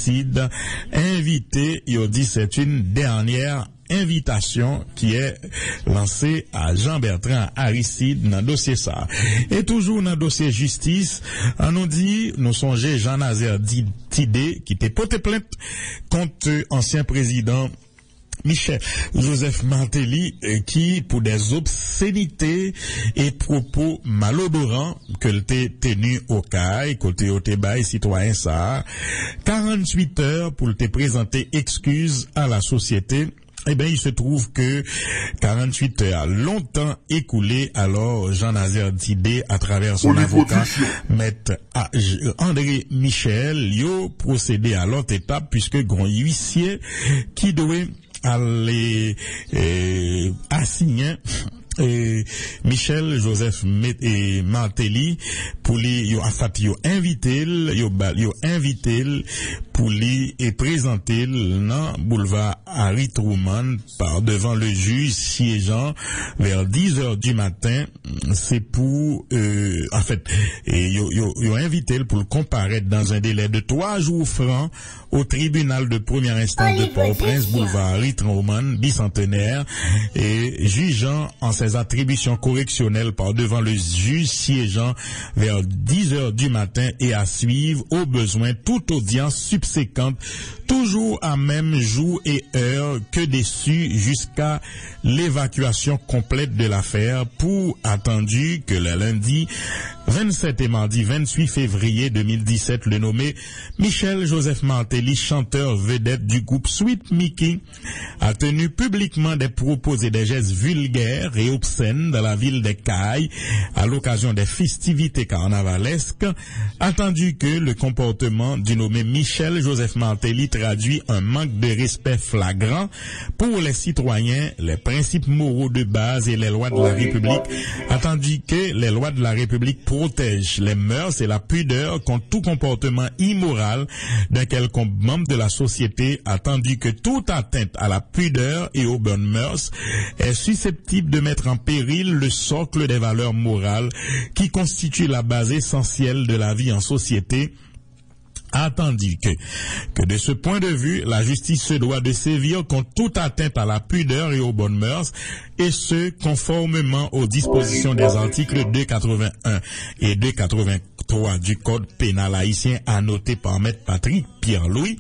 Aristide invité, il dit c'est une dernière invitation qui est lancée à Jean-Bertrand Aristide dans le dossier ça. Et toujours dans le dossier justice, on nous dit, nous songeons Jean-Nazaire Tidé qui était porté plainte contre ancien président Michel Joseph Martelly qui, pour des obscénités et propos malodorants que l'était tenu au CAI, côté au Tébaï, citoyen ça, 48 heures pour te présenter excuse à la société. Eh bien, il se trouve que 48 heures a longtemps écoulé, alors Jean-Nazaire Tidé, à travers son avocat, maître André Michel, yo procédé à l'autre étape, puisque grand huissier qui devait aller assigner Michel Joseph Martelly pour lui invité pour lui et présenter dans boulevard Harry Truman par devant le juge siégeant vers 10 heures du matin. C'est pour en fait yo invité pour le comparaître dans un délai de 3 jours francs au tribunal de première instance de Port-au-Prince, boulevard Harry Truman, bicentenaire, et jugeant en ses attributions correctionnelles par devant le juge siégeant vers 10 heures du matin et à suivre au besoin toute audience subséquente, toujours à même jour et heure que déçu jusqu'à l'évacuation complète de l'affaire, pour attendu que le lundi 27 et mardi 28 février 2017, le nommé Michel Joseph Martelly, chanteur vedette du groupe Sweet Mickey, a tenu publiquement des propos et des gestes vulgaires et obscènes dans la ville de Caille à l'occasion des festivités carnavalesques, attendu que le comportement du nommé Michel Joseph Martelly traduit un manque de respect flagrant pour les citoyens, les principes moraux de base et les lois de la République, attendu que les lois de la République protègent les mœurs et la pudeur contre tout comportement immoral d'un quelconque membre de la société, attendu que toute atteinte à la pudeur et aux bonnes mœurs est susceptible de mettre en péril le socle des valeurs morales qui constituent la base essentielle de la vie en société, attendu que de ce point de vue, la justice se doit de sévir contre toute atteinte à la pudeur et aux bonnes mœurs, et ce, conformément aux dispositions des articles 281 et 283 du Code pénal haïtien annoté par Maître Patrick Pierre-Louis,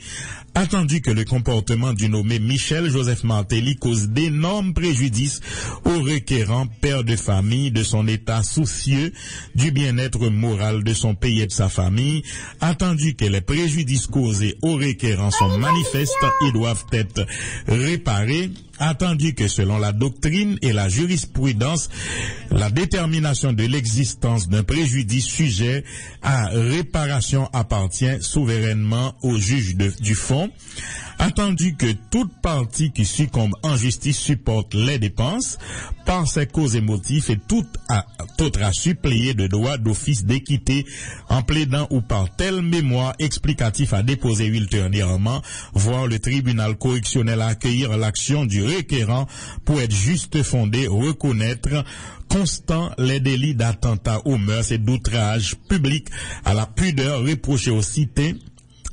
attendu que le comportement du nommé Michel Joseph Martelly cause d'énormes préjudices au requérant, père de famille, de son état soucieux du bien-être moral de son pays et de sa famille, attendu que les préjudices causés au requérant sont manifestes et doivent être réparés, attendu que selon la doctrine et la jurisprudence, la détermination de l'existence d'un préjudice sujet à réparation appartient souverainement au juge du fond, attendu que toute partie qui succombe en justice supporte les dépenses par ses causes et motifs, et tout autre à suppléer de droit d'office d'équité en plaidant ou par telle mémoire explicatif à déposer ultérieurement, voire le tribunal correctionnel à accueillir l'action du requérant pour être juste fondé, reconnaître constant les délits d'attentat aux mœurs et d'outrage public à la pudeur reprochés aux cités,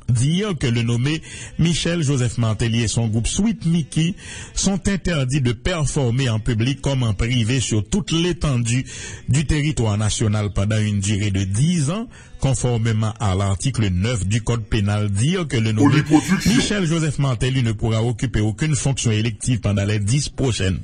dire que le nommé Michel Joseph Martelly et son groupe Sweet Mickey sont interdits de performer en public comme en privé sur toute l'étendue du territoire national pendant une durée de 10 ans, conformément à l'article 9 du Code pénal, dire que le nommé Michel Joseph Martelly ne pourra occuper aucune fonction élective pendant les 10 prochaines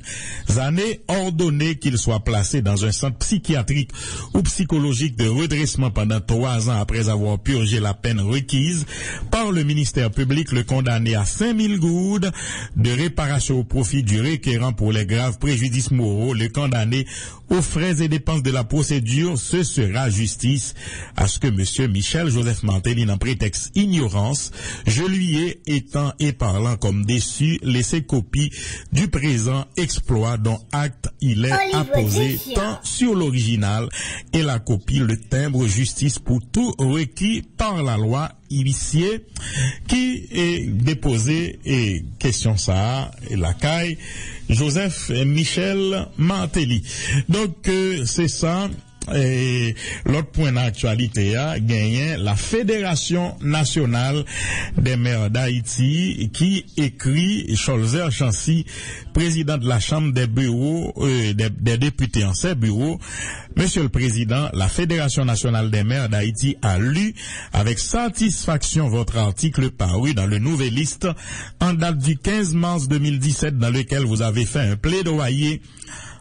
années, ordonner qu'il soit placé dans un centre psychiatrique ou psychologique de redressement pendant 3 ans après avoir purgé la peine requise par le ministère public, le condamné à 5000 goudes de réparation au profit du requérant pour les graves préjudices moraux, le condamné aux frais et dépenses de la procédure. Ce sera justice à ce que monsieur Michel Joseph Martelly, en prétexte ignorance, je lui ai, étant et parlant comme déçu, laissé copie du présent exploit dont acte il est apposé tant sur l'original et la copie, le timbre justice pour tout requis par la loi huissier qui est déposé, et question ça, et la caille Joseph Michel Martelly. Donc c'est ça. Et l'autre point d'actualité a gagné la Fédération nationale des maires d'Haïti qui écrit Cholzer Chancy, président de la Chambre des bureaux des députés en ses bureaux. Monsieur le Président, la Fédération nationale des maires d'Haïti a lu avec satisfaction votre article paru dans le Nouvelliste en date du 15 mars 2017 dans lequel vous avez fait un plaidoyer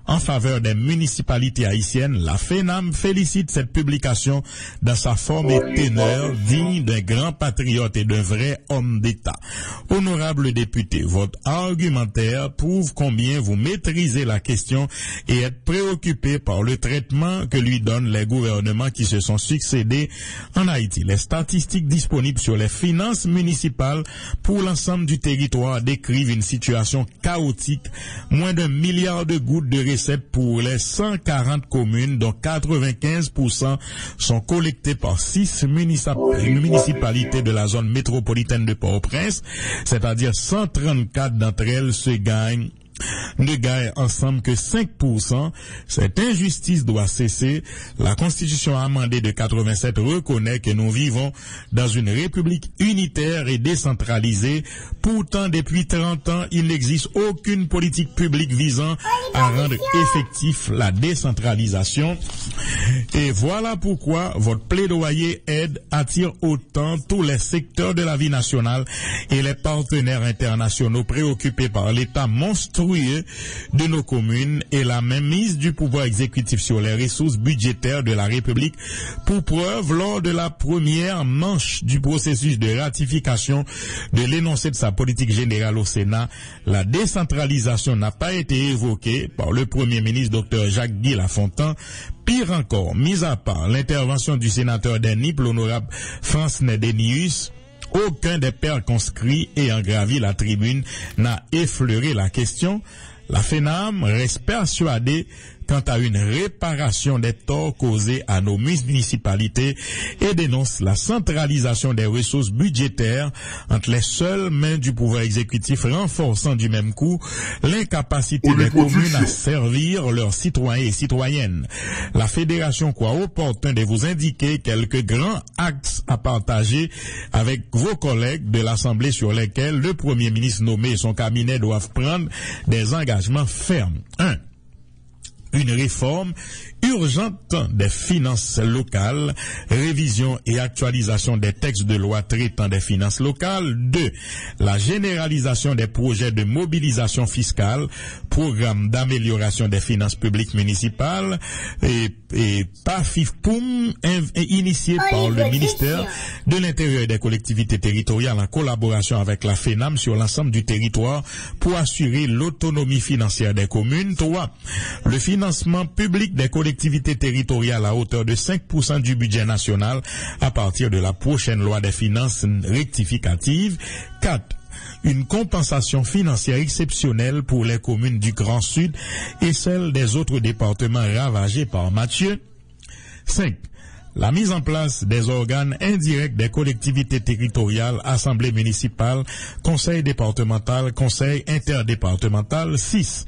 en faveur des municipalités haïtiennes. La FENAM félicite cette publication dans sa forme et teneur digne d'un grand patriote et d'un vrai homme d'État. Honorable député, votre argumentaire prouve combien vous maîtrisez la question et êtes préoccupé par le traitement que lui donnent les gouvernements qui se sont succédés en Haïti. Les statistiques disponibles sur les finances municipales pour l'ensemble du territoire décrivent une situation chaotique. Moins d'1 milliard de gouttes de recettes pour les 140 communes, dont 95% sont collectées par 6 municipalités de la zone métropolitaine de Port-au-Prince, c'est-à-dire 134 d'entre elles ne gagnent ensemble que 5%. Cette injustice doit cesser. La Constitution amendée de 87 reconnaît que nous vivons dans une république unitaire et décentralisée. Pourtant, depuis 30 ans, il n'existe aucune politique publique visant à rendre effectif la décentralisation. Et voilà pourquoi votre plaidoyer attire autant tous les secteurs de la vie nationale et les partenaires internationaux préoccupés par l'état monstrueux de nos communes et la mainmise du pouvoir exécutif sur les ressources budgétaires de la République. Pour preuve, lors de la première manche du processus de ratification de l'énoncé de sa politique générale au Sénat, la décentralisation n'a pas été évoquée par le Premier ministre Dr Jacques-Guy Lafontaine. Pire encore, mis à part l'intervention du sénateur d'Enip, l'honorable Francnet Denius, aucun des pairs conscrits ayant gravi la tribune n'a effleuré la question. La FENAM reste persuadée quant à une réparation des torts causés à nos municipalités et dénonce la centralisation des ressources budgétaires entre les seules mains du pouvoir exécutif, renforçant du même coup l'incapacité des communes à servir leurs citoyens et citoyennes. La Fédération croit opportun de vous indiquer quelques grands axes à partager avec vos collègues de l'Assemblée sur lesquels le Premier ministre nommé et son cabinet doivent prendre des engagements fermes. 1. Une réforme urgente des finances locales, révision et actualisation des textes de loi traitant des finances locales. 2. La généralisation des projets de mobilisation fiscale, programme d'amélioration des finances publiques municipales et PAFIFPOUM initié par le ministère de l'Intérieur et des collectivités territoriales en collaboration avec la FENAM sur l'ensemble du territoire pour assurer l'autonomie financière des communes. 3. Le financement public des collectivités territoriales à hauteur de 5% du budget national à partir de la prochaine loi des finances rectificative. 4. Une compensation financière exceptionnelle pour les communes du Grand Sud et celles des autres départements ravagés par Mathieu. 5. La mise en place des organes indirects des collectivités territoriales, assemblées municipales, conseil départemental, conseil interdépartemental. 6.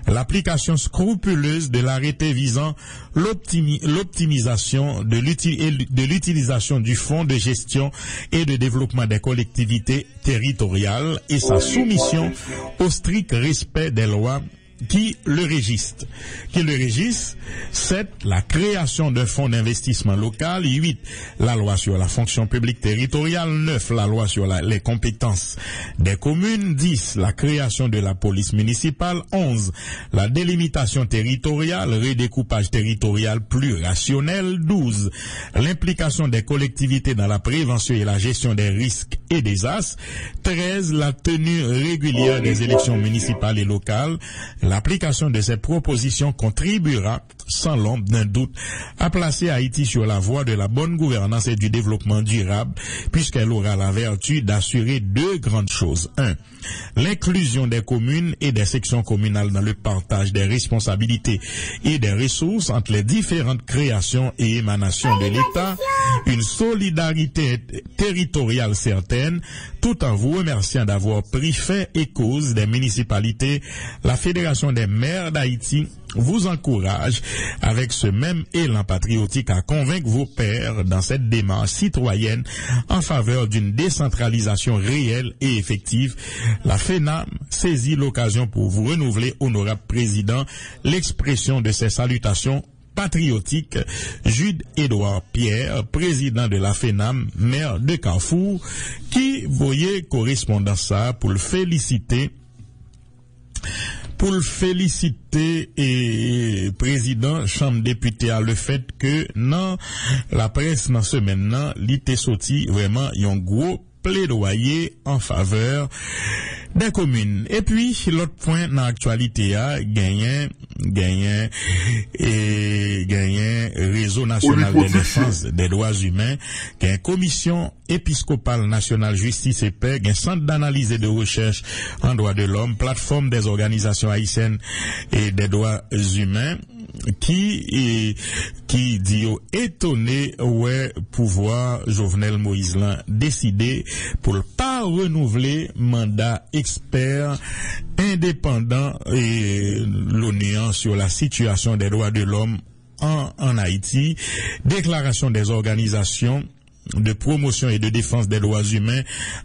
L'application scrupuleuse de l'arrêté visant l'optimisation de l'utilisation du fonds de gestion et de développement des collectivités territoriales et sa soumission au strict respect des lois qui le régissent. 7. La création d'un fonds d'investissement local. 8. La loi sur la fonction publique territoriale. 9. La loi sur les compétences des communes. 10. La création de la police municipale. 11. La délimitation territoriale, redécoupage territorial plus rationnel. 12. L'implication des collectivités dans la prévention et la gestion des risques et des as. 13. La tenue régulière des élections municipales et locales. L'application de ces propositions contribuera, sans l'ombre d'un doute, à placer Haïti sur la voie de la bonne gouvernance et du développement durable, puisqu'elle aura la vertu d'assurer 2 grandes choses. 1. L'inclusion des communes et des sections communales dans le partage des responsabilités et des ressources entre les différentes créations et émanations de l'État. une solidarité territoriale certaine, tout en vous remerciant d'avoir pris fait et cause des municipalités. La Fédération des maires d'Haïti vous encourage avec ce même élan patriotique à convaincre vos pairs dans cette démarche citoyenne en faveur d'une décentralisation réelle et effective. La FENAM saisit l'occasion pour vous renouveler, honorable président, l'expression de ses salutations patriotiques. Jude-Édouard Pierre, président de la FENAM, maire de Carrefour, qui voyait correspondant ça pour le féliciter et président chambre député à le fait que non la presse dans ce maintenant l'été sorti vraiment un gros plaidoyer en faveur des communes. Et puis l'autre point dans l'actualité a gagné réseau national de défense des droits humains, gagne commission épiscopale nationale justice et paix, gagne centre d'analyse et de recherche en droits de l'homme, plateforme des organisations haïtiennes et des droits humains, qui dit étonné pouvoir Jovenel Moïse décider pour pas renouveler mandat expert indépendant et l'ONU sur la situation des droits de l'homme en Haïti. Déclaration des organisations de promotion et de défense des droits humains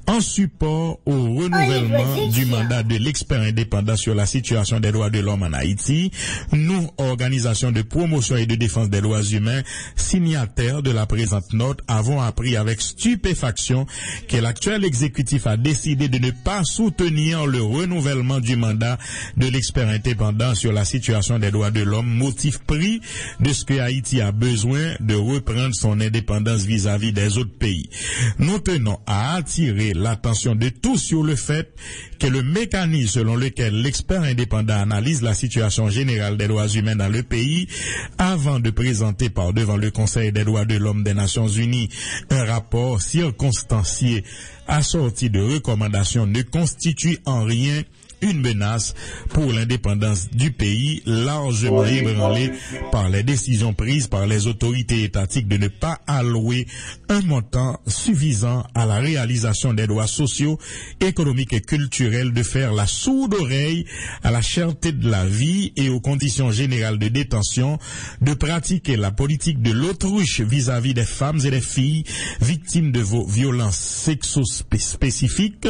en support au renouvellement du mandat de l'expert indépendant sur la situation des droits de l'homme en Haïti. Nous, organisation de promotion et de défense des droits humains, signataires de la présente note, avons appris avec stupéfaction que l'actuel exécutif a décidé de ne pas soutenir le renouvellement du mandat de l'expert indépendant sur la situation des droits de l'homme, motif pris de ce que Haïti a besoin de reprendre son indépendance vis-à-vis des autres pays. Nous tenons à attirer l'attention de tous sur le fait que le mécanisme selon lequel l'expert indépendant analyse la situation générale des droits humains dans le pays avant de présenter par devant le Conseil des droits de l'homme des Nations Unies un rapport circonstancié assorti de recommandations ne constitue en rien une menace pour l'indépendance du pays, largement ébranlée par les décisions prises par les autorités étatiques de ne pas allouer un montant suffisant à la réalisation des droits sociaux, économiques et culturels, de faire la sourde oreille à la cherté de la vie et aux conditions générales de détention, de pratiquer la politique de l'autruche vis-à-vis des femmes et des filles victimes de vos violences sexo-spécifiques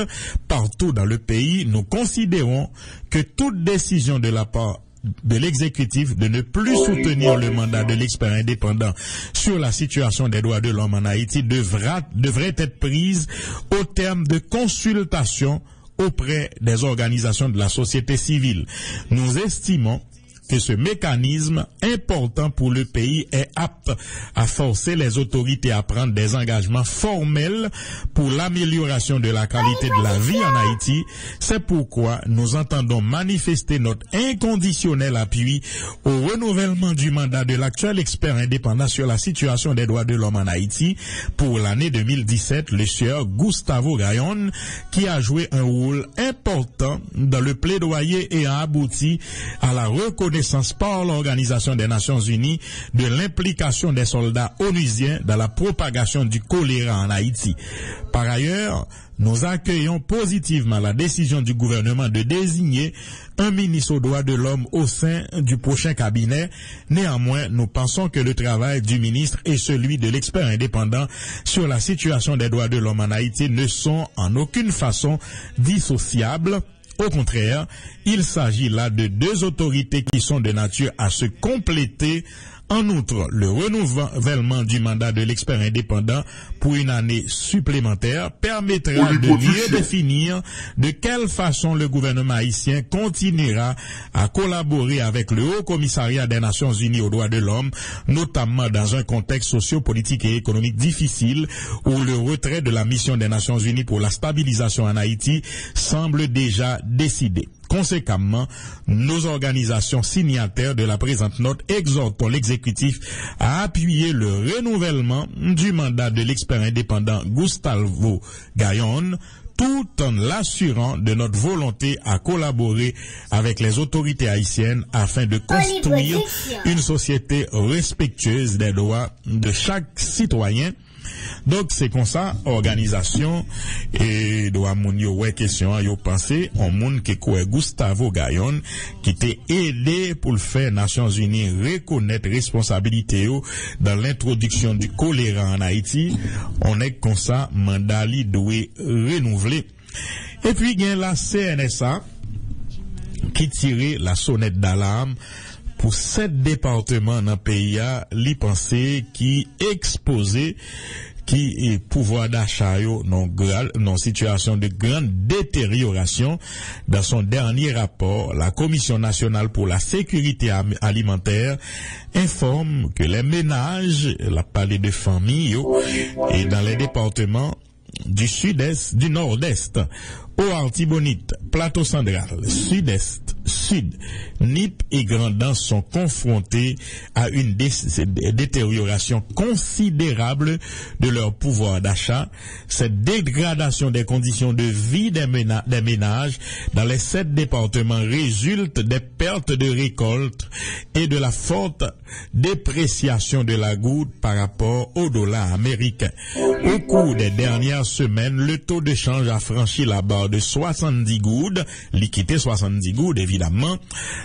partout dans le pays. Nous considérons que toute décision de la part de l'exécutif de ne plus soutenir le mandat de l'expert indépendant sur la situation des droits de l'homme en Haïti devrait être prise au terme de consultations auprès des organisations de la société civile. Nous estimons que ce mécanisme important pour le pays est apte à forcer les autorités à prendre des engagements formels pour l'amélioration de la qualité de la vie en Haïti. C'est pourquoi nous entendons manifester notre inconditionnel appui au renouvellement du mandat de l'actuel expert indépendant sur la situation des droits de l'homme en Haïti pour l'année 2017, le sieur Gustavo Gayon, qui a joué un rôle important dans le plaidoyer et a abouti à la reconnaissance par l'Organisation des Nations Unies de l'implication des soldats onusiens dans la propagation du choléra en Haïti. Par ailleurs, nous accueillons positivement la décision du gouvernement de désigner un ministre aux droits de l'homme au sein du prochain cabinet. Néanmoins, nous pensons que le travail du ministre et celui de l'expert indépendant sur la situation des droits de l'homme en Haïti ne sont en aucune façon dissociables. Au contraire, il s'agit là de deux autorités qui sont de nature à se compléter. En outre, le renouvellement du mandat de l'expert indépendant pour une année supplémentaire permettra de mieux définir de quelle façon le gouvernement haïtien continuera à collaborer avec le Haut Commissariat des Nations Unies aux droits de l'homme, notamment dans un contexte socio-politique et économique difficile où le retrait de la mission des Nations Unies pour la stabilisation en Haïti semble déjà décidé. Conséquemment, nos organisations signataires de la présente note exhortent l'exécutif à appuyer le renouvellement du mandat de l'expert indépendant Gustavo Gayon tout tout en l'assurant de notre volonté à collaborer avec les autorités haïtiennes afin de construire une société respectueuse des droits de chaque citoyen. Donc c'est comme ça organisation et doit moun yo ouais question yo penser on moun qui quoi Gustavo Gayon qui t'est aidé pour le faire Nations Unies reconnaître responsabilité yo dans l'introduction du choléra en Haïti. On est comme ça mandat li doit renouveler. Et puis il y a la CNSA qui tirait la sonnette d'alarme pour 7 départements dans le pays, li pensé qui exposé qui est pouvoir d'achat non situation de grande détérioration. Dans son dernier rapport, la Commission nationale pour la sécurité alimentaire informe que les ménages, la parlé de famille, et dans les départements du sud-est, du nord-est, Haute-Artibonite, Plateau Central, Sud-Est, Sud, Nip et Grand'Anse sont confrontés à une détérioration considérable de leur pouvoir d'achat. Cette dégradation des conditions de vie des ménages dans les 7 départements résulte des pertes de récolte et de la forte dépréciation de la goutte par rapport au dollar américain. Au cours des dernières semaines, le taux de change a franchi la barre de 70 goudes, liquidité 70 goudes évidemment.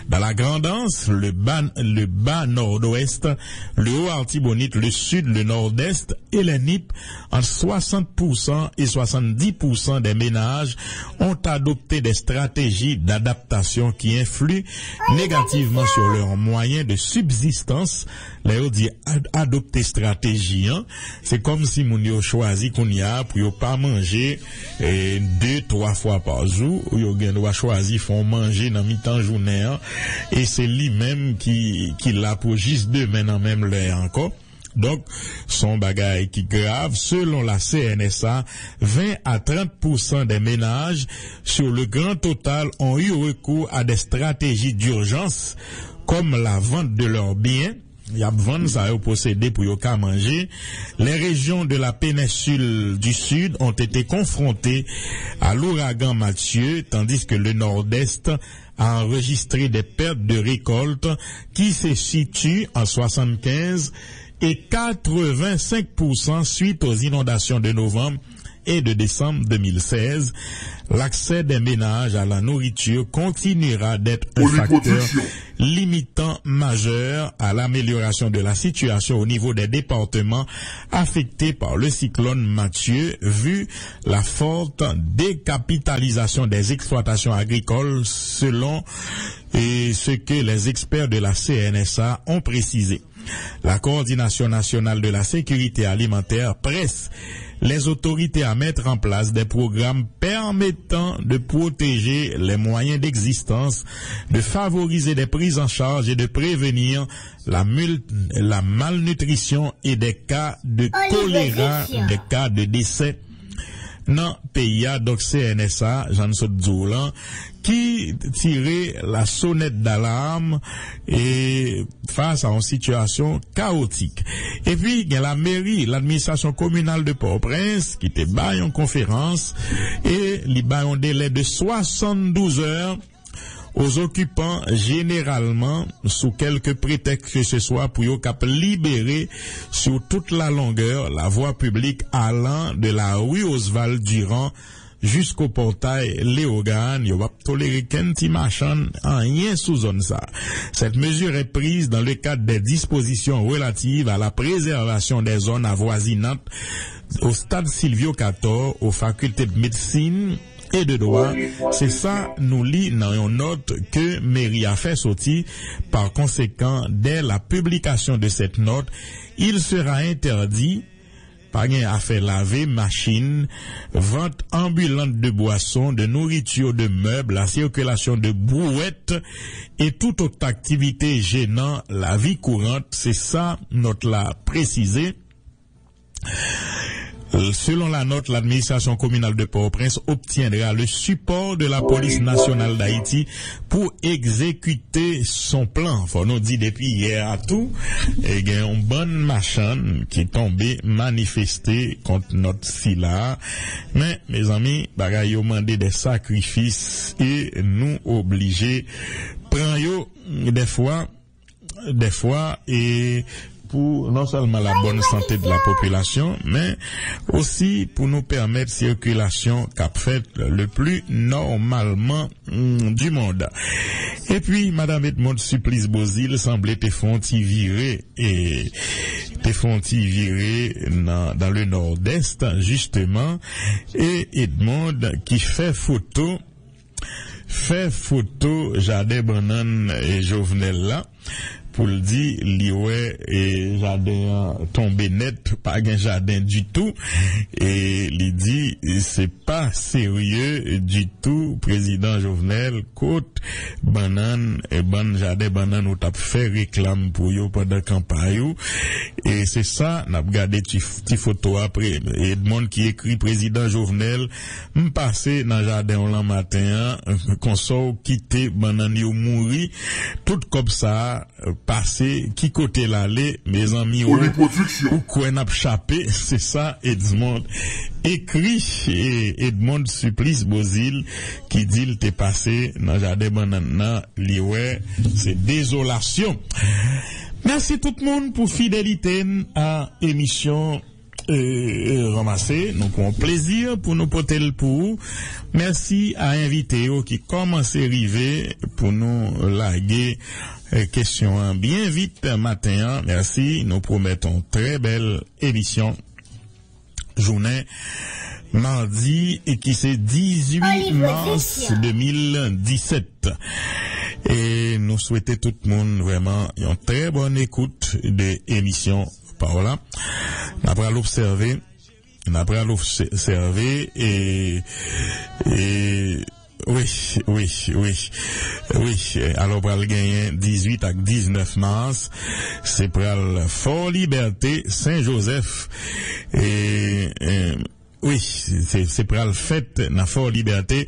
Dans la Grand'Anse, le bas nord-ouest, le Haut-Artibonite, le sud, le nord-est et les Nip, entre 60% et 70% des ménages ont adopté des stratégies d'adaptation qui influent négativement sur leurs moyens de subsistance. Là, on dit adopter stratégie, hein? C'est comme si moun yo choisi qu'on y a pour yo pas manger 2-3 fois par jour, ou yo gen doit choisir font manger dans mi-temps journée, hein? Et c'est lui-même qui l'a pour juste demain en même l'heure encore. Donc, son bagage qui grave, selon la CNSA, 20 à 30% des ménages sur le grand total ont eu recours à des stratégies d'urgence, comme la vente de leurs biens. Il y a besoin ça au posséder pour y manger. Les régions de la péninsule du Sud ont été confrontées à l'ouragan Mathieu, tandis que le Nord-Est a enregistré des pertes de récolte qui se situent en 75 et 85% suite aux inondations de novembre et de décembre 2016. L'accès des ménages à la nourriture continuera d'être un facteur limitant majeur à l'amélioration de la situation au niveau des départements affectés par le cyclone Mathieu, vu la forte décapitalisation des exploitations agricoles selon ce que les experts de la CNSA ont précisé. La Coordination nationale de la sécurité alimentaire presse les autorités à mettre en place des programmes permettant de protéger les moyens d'existence, de favoriser des prises en charge et de prévenir la malnutrition et des cas de choléra, des cas de décès. Non, pays donc CNSA, Jean Sotzoulan, qui tirait la sonnette d'alarme et face à une situation chaotique. Et puis, il y a la mairie, l'administration communale de Port-au-Prince, qui était bail en conférence et li bail un délai de 72 heures aux occupants, généralement sous quelques prétextes que ce soit pour yo cap libérer sur toute la longueur la voie publique allant de la rue Oswald Durand jusqu'au portail Léogane. Yo va tolérer qu'un petit machin en rien sous zone ça. Cette mesure est prise dans le cadre des dispositions relatives à la préservation des zones avoisinantes au stade Silvio Cator, aux facultés de médecine et de droit. C'est ça, nous lit dans une note que mairie a fait sortir. Par conséquent, dès la publication de cette note, il sera interdit, pas à faire laver, machine, vente ambulante de boissons, de nourriture, de meubles, la circulation de brouettes et toute autre activité gênant la vie courante. C'est ça, note là précisée. Selon la note, l'administration communale de Port-au-Prince obtiendra le support de la police nationale d'Haïti pour exécuter son plan. Faut nous dire depuis hier à tout, il y a une bonne machin qui est tombée manifester contre notre sila. Mais, mes amis, bagay yo mandé des sacrifices et nous obliger prendre yo des fois, et pour non seulement la bonne santé de la population, mais aussi pour nous permettre circulation cap fait le plus normalement du monde. Et puis, Madame Edmond Supplice Bozil semblait te fonti virer dans le nord-est, justement, et Edmond qui fait photo Jardin Banane et Jovenel là, pour le dire, liwe et jardin tombé net, pas un jardin du tout, et il dit, c'est pas sérieux du tout, président Jovenel, côte, banane, et ban jardin banane, ou t'as fait réclame pour yo pendant campagne, et c'est ça, n'a regardé ti photo après, et de monde qui écrit président Jovenel, m'passé dans jardin au matin, qu'on sort quitter banane ou mourir, tout comme ça, passé, qui côté l'aller, mes amis, ou quoi n'a chapé, c'est ça, Edmond écrit, et Edmond Supplice Bozil, qui dit, il t'est passé, dans jardin banana, liwe, c'est désolation. Merci tout le monde pour fidélité à émission ramassé. Nous prenons plaisir pour nous porter le pour. Merci à invité qui commence à arriver pour nous laguer question bien vite matin. Merci. Nous promettons très belle émission. Journée mardi et qui c'est 18 mars 2017. Et nous souhaitons tout le monde vraiment une très bonne écoute de l'émission Paola. Après l'observer et oui. Alors, pour le gagner 18 à 19 mars, c'est pour le Fort Liberté Saint-Joseph et oui, c'est pour la fête na Fort Liberté.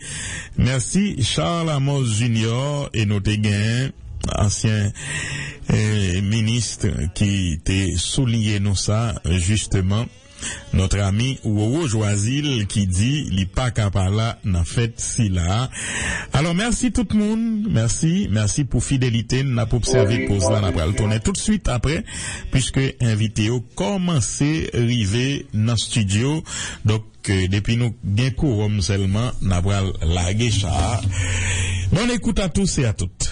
Merci Charles Amos Junior et notre gain ancien ministre qui t'a souligné nous ça justement. Notre ami Wowo Joisil qui dit li pas capable là dans fête si là. Alors merci tout le monde, merci pour fidélité, n'a pas observé pause là, n'a pas le tourner tout de suite après puisque invité au commencer arriver dans studio. Donc depuis nous bien courant seulement n'a pas laguer ça. Bonne écoute à tous et à toutes.